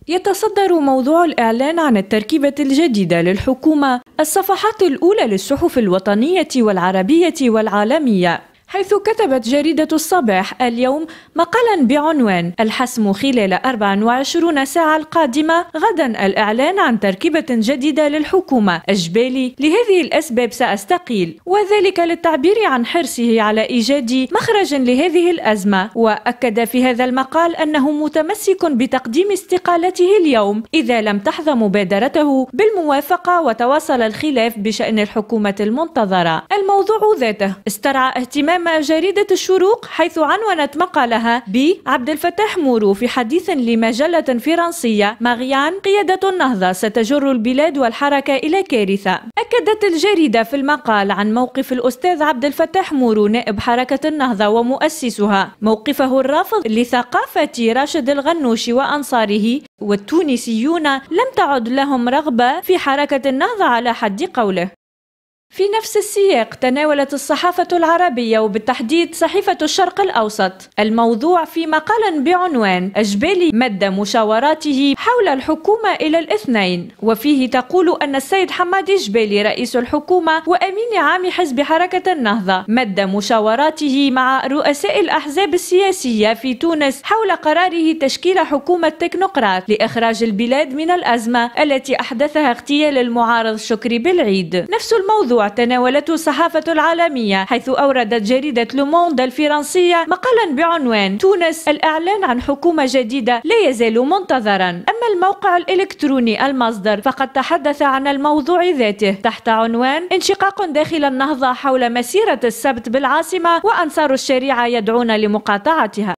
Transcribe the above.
يتصدر موضوع الإعلان عن التركيبة الجديدة للحكومة الصفحات الأولى للصحف الوطنية والعربية والعالمية، حيث كتبت جريدة الصباح اليوم مقالا بعنوان الحسم خلال 24 ساعة القادمة، غدا الإعلان عن تركيبة جديدة للحكومة، أجبالي لهذه الأسباب سأستقيل، وذلك للتعبير عن حرصه على إيجاد مخرج لهذه الأزمة. وأكد في هذا المقال أنه متمسك بتقديم استقالته اليوم إذا لم تحظى مبادرته بالموافقة وتواصل الخلاف بشأن الحكومة المنتظرة. الموضوع ذاته استرعى اهتمام جريدة الشروق، حيث عنونت مقالها بعبد الفتاح مورو في حديث لمجلة فرنسية ماريان: قيادة النهضة ستجر البلاد والحركة إلى كارثة. أكدت الجريدة في المقال عن موقف الأستاذ عبد الفتاح مورو نائب حركة النهضة ومؤسسها، موقفه الرافض لثقافة راشد الغنوشي وأنصاره، والتونسيون لم تعد لهم رغبة في حركة النهضة على حد قوله. في نفس السياق تناولت الصحافة العربية وبالتحديد صحيفة الشرق الأوسط الموضوع في مقال بعنوان أجبالي مد مشاوراته حول الحكومة إلى الاثنين، وفيه تقول أن السيد حمادي جبالي رئيس الحكومة وأمين عام حزب حركة النهضة مد مشاوراته مع رؤساء الأحزاب السياسية في تونس حول قراره تشكيل حكومة تكنوقراط لإخراج البلاد من الأزمة التي أحدثها اغتيال المعارض شكري بالعيد. نفس الموضوع تناولته الصحافة العالمية، حيث أوردت جريدة لوموند الفرنسية مقالا بعنوان تونس الإعلان عن حكومة جديدة لا يزال منتظرا. أما الموقع الإلكتروني المصدر فقد تحدث عن الموضوع ذاته تحت عنوان انشقاق داخل النهضة حول مسيرة السبت بالعاصمة وأنصار الشريعة يدعون لمقاطعتها.